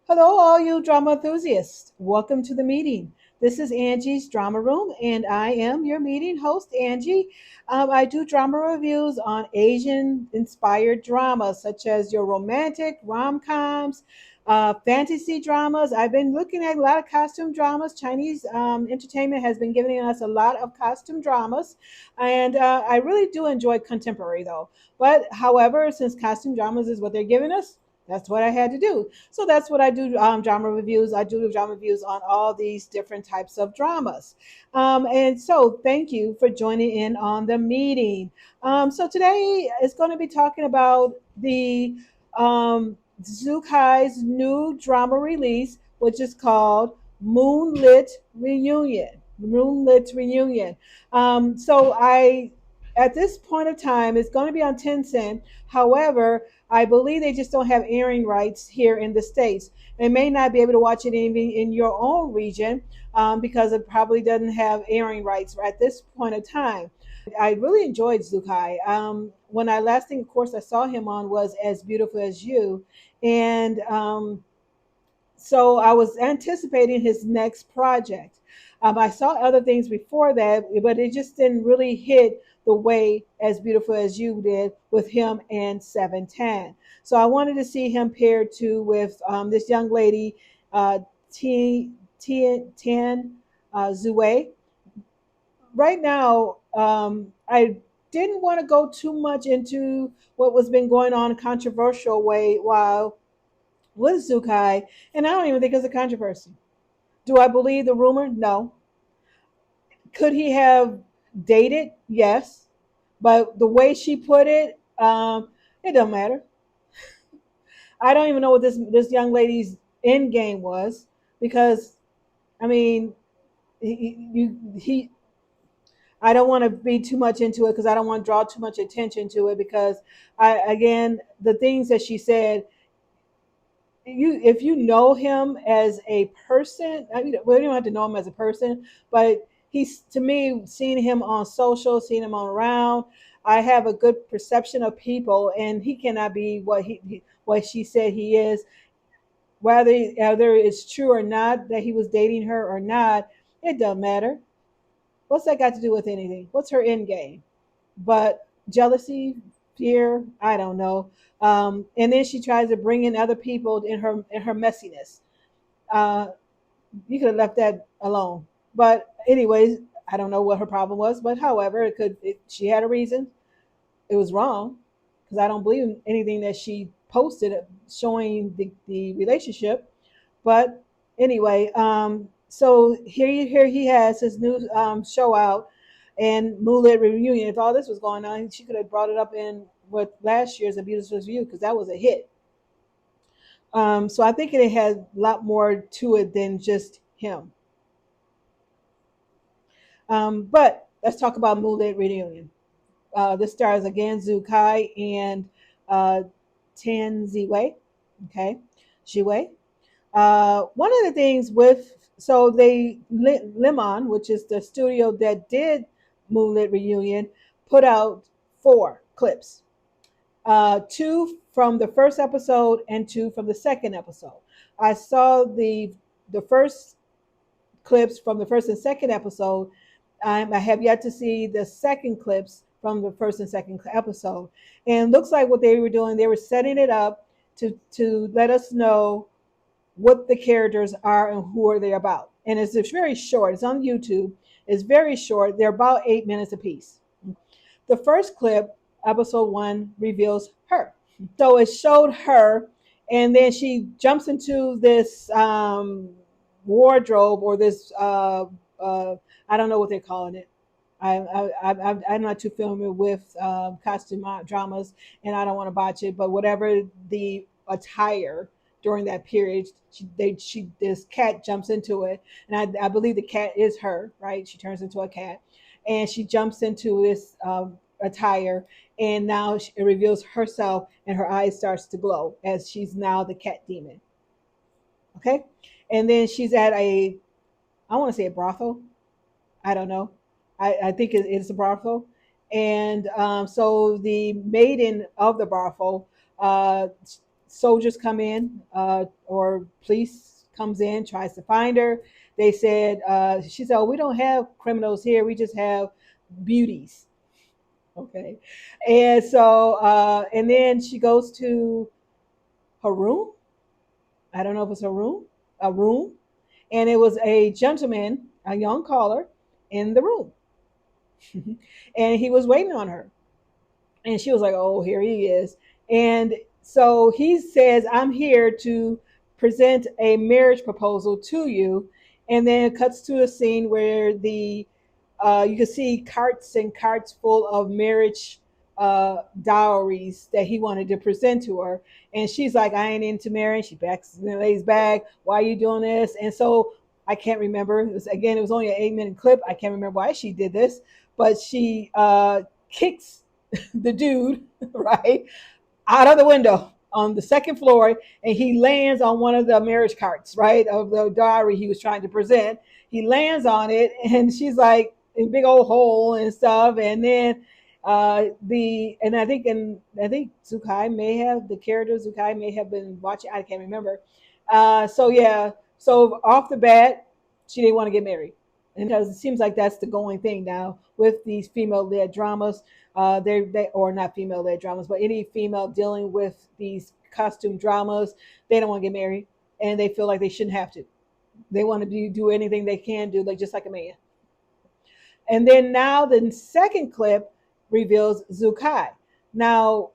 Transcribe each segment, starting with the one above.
Hello, all you drama enthusiasts. Welcome to the meeting. This is Angie's Drama Room, and I am your meeting host, Angie. I do drama reviews on Asian inspired dramas, such as your romantic, rom coms, fantasy dramas. I've been looking at a lot of costume dramas. Chinese entertainment has been giving us a lot of costume dramas, and I really do enjoy contemporary, though. But however, since costume dramas is what they're giving us, that's what I had to do. So that's what I do. Drama reviews. I do drama reviews on all these different types of dramas. And so thank you for joining in on the meeting. So today is going to be talking about the Zukai's new drama release, which is called Moonlit Reunion. Moonlit Reunion. So I, at this point of time, it's going to be on Tencent. However, I believe they just don't have airing rights here in the States. They may not be able to watch it even in your own region because it probably doesn't have airing rights at this point of time. I really enjoyed Zukai. When I last thing, of course, I saw him on was As Beautiful as You. And so I was anticipating his next project. I saw other things before that, but it just didn't really hit the way As Beautiful as You did with him and 710. So I wanted to see him paired to with this young lady, T Tian Zue. Right now, I didn't want to go too much into what was been going on controversial way while with Zukai, and I don't even think it's a controversy. Do I believe the rumor? No. Could he have dated? Yes. But the way she put it, it don't matter. I don't even know what this young lady's end game was because I mean he I don't want to be too much into it because I don't want to draw too much attention to it because I again the things that she said, you if you know him as a person, I mean, we don't have to know him as a person, but he's to me seeing him on social, seeing him on around. I have a good perception of people, and he cannot be what she said he is. Whether it's true or not that he was dating her or not, it doesn't matter. What's that got to do with anything? What's her end game? But jealousy, fear, I don't know. And then she tries to bring in other people in her messiness. Uh, you could have left that alone. But anyways, I don't know what her problem was. But however, she had a reason. It was wrong because I don't believe in anything that she posted showing the relationship. But anyway, so here he has his new show out and Moonlit Reunion. If all this was going on, she could have brought it up in what last year's A Beautiful View because that was a hit. So I think it had a lot more to it than just him. But let's talk about Moonlit Reunion. This stars again Zhu Kai and uh, Tan Ziwei. Okay, Ziwei. One of the things with so they Lemon, which is the studio that did Moonlit Reunion, put out 4 clips, two from the first episode and two from the second episode. I saw the first clips from the first and second episode. I have yet to see the second clips from the first and second episode. And looks like what they were doing, they were setting it up to let us know what the characters are and who are they about. And it's very short. It's on YouTube. It's very short. They're about 8 minutes apiece. The first clip, episode 1, reveals her. So it showed her, and then she jumps into this wardrobe or this I don't know what they're calling it. I'm not too familiar with costume dramas, and I don't want to botch it. But whatever the attire during that period, this cat jumps into it, and I believe the cat is her, right? She turns into a cat, and she jumps into this attire, and now it reveals herself, and her eyes starts to glow as she's now the cat demon. Okay, and then she's at I want to say a brothel. I don't know. I think it's a brothel. And so the maiden of the brothel uh, soldiers come in, or police comes in, tries to find her. They said, she said, "Oh, we don't have criminals here. We just have beauties." Okay, and so and then she goes to her room. I don't know if it's a room, and it was a gentleman, a young caller, in the room, and he was waiting on her. And she was like, "Oh, here he is." And so he says, "I'm here to present a marriage proposal to you." And then it cuts to a scene where the you can see carts and carts full of marriage dowries that he wanted to present to her. And she's like, "I ain't into marriage." She backs and lays back. "Why are you doing this?" And so I can't remember. It was only an 8-minute clip. I can't remember why she did this, but she kicks the dude right out of the window on the second floor, and he lands on one of the marriage carts, right, of the dowry he was trying to present. He lands on it, and she's like in a big old hole and stuff. And then the and I think Zukai may have the character Zukai may have been watching. I can't remember. So yeah, so off the bat, she didn't want to get married, and because it seems like that's the going thing now with these female-led dramas. They or not female-led dramas, but any female dealing with these costume dramas, they don't want to get married, and they feel like they shouldn't have to. They want to do anything they can do, like just like a man. And then now the second clip reveals Zukai. Now,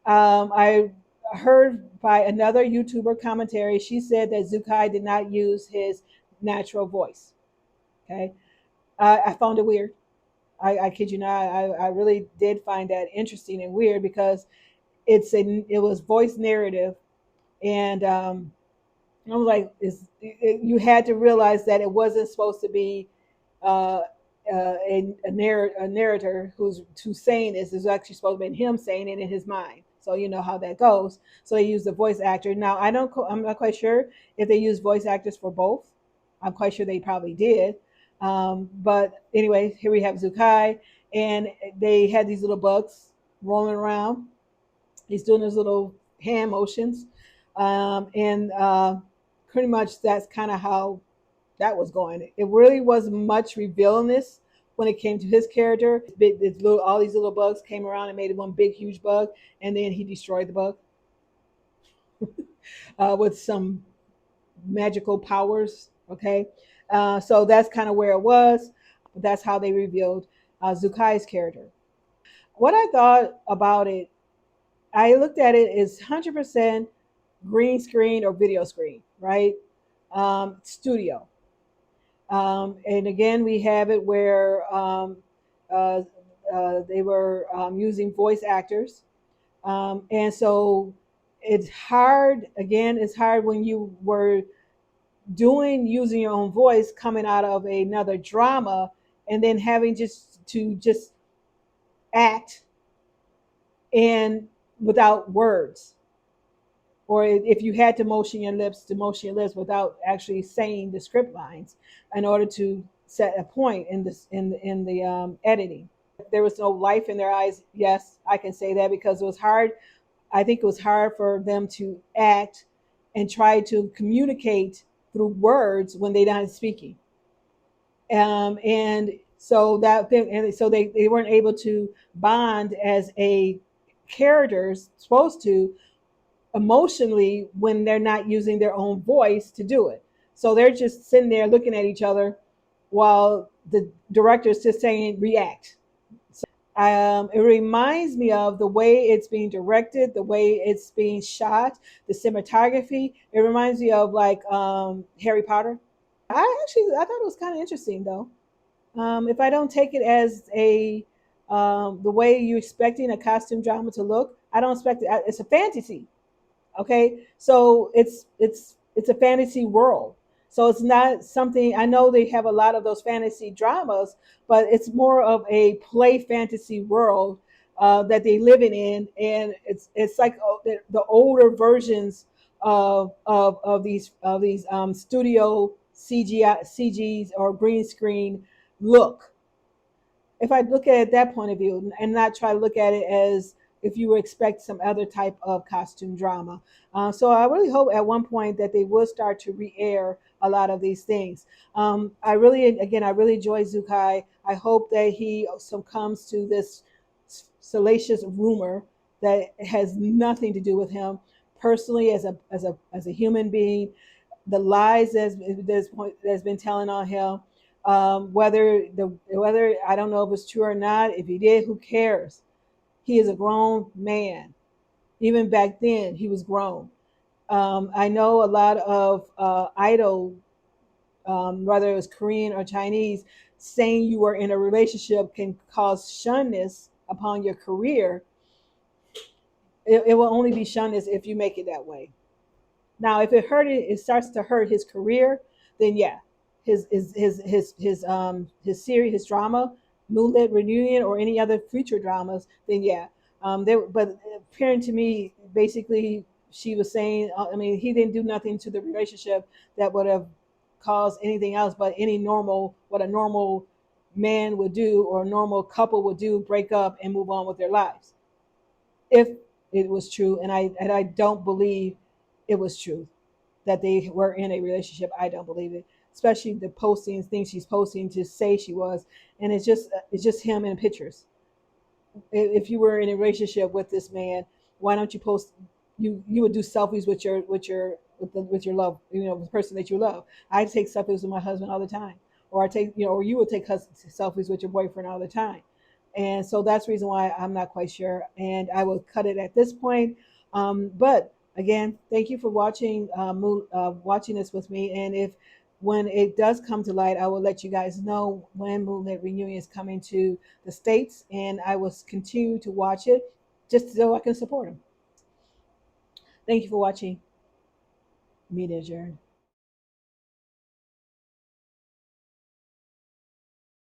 I heard by another YouTuber commentary, she said that Zukai did not use his natural voice. Okay, I found it weird. I kid you not. I really did find that interesting and weird because it was voice narrative, and I was like, you had to realize that it wasn't supposed to be uh, a narrator who's saying this. Is actually supposed to be him saying it in his mind. So you know how that goes. So they use the voice actor. Now I'm not quite sure if they use voice actors for both. I'm quite sure they probably did. But anyway, here we have Zukai, and they had these little bugs rolling around. He's doing his little hand motions, and pretty much that's kind of how that was going. It really wasn't much revealingness when it came to his character. All these little bugs came around and made it one big, huge bug, and then he destroyed the bug with some magical powers. Okay, so that's kind of where it was. That's how they revealed Zukai's character. What I thought about it, I looked at it as 100% green screen or video screen, right? Studio. And again, we have it where uh, they were using voice actors. And so it's hard, again, it's hard when you were using your own voice coming out of another drama and then having just act and without words, or if you had to motion your lips without actually saying the script lines in order to set a point in this in the editing. There was no life in their eyes. Yes, I can say that because it was hard. I think it was hard for them to act and try to communicate through words when they're not speaking. And so they weren't able to bond as a characters supposed to emotionally when they're not using their own voice to do it. So they're just sitting there looking at each other while the director is just saying react. It reminds me of the way it's being directed, the way it's being shot, the cinematography. It reminds me of like Harry Potter. I thought it was kind of interesting though. If I don't take it as a the way you're expecting a costume drama to look, I don't expect it. It's a fantasy. Okay, so it's a fantasy world, so it's not something. I know they have a lot of those fantasy dramas, but it's more of a play fantasy world that they living in. It's like the older versions of these studio CGs or green screen look. If I look at it that point of view and not try to look at it as if you expect some other type of costume drama. So I really hope at one point that they will start to re-air a lot of these things. I really, again, I really enjoy Zukai. I hope that he succumbs to this salacious rumor that has nothing to do with him personally as a human being. The lies that's been telling on him, whether I don't know if it's true or not. If he did, who cares? He is a grown man. Even back then, he was grown. I know a lot of idol, whether it was Korean or Chinese, saying you were in a relationship can cause shunness upon your career. It will only be shunness if you make it that way. Now, if it starts to hurt his career, then yeah, his series, his drama, Moonlit Reunion, or any other future dramas, then yeah. But apparent to me, basically, she was saying, I mean, he didn't do nothing to the relationship that would have caused anything else, but what a normal man would do or a normal couple would do, break up and move on with their lives. If it was true, and I don't believe it was true that they were in a relationship. I don't believe it, especially the postings, things she's posting to say she was, and it's just him in pictures. If you were in a relationship with this man, why don't you post? You would do selfies with your love, the person that you love. I take selfies with my husband all the time, or or you would take selfies with your boyfriend all the time. And so that's the reason why I'm not quite sure, and I will cut it at this point. But again, thank you for watching this with me. And if when it does come to light, I will let you guys know when Moonlit Reunion is coming to the States, and I will continue to watch it just so I can support them. Thank you for watching. Media adjourned.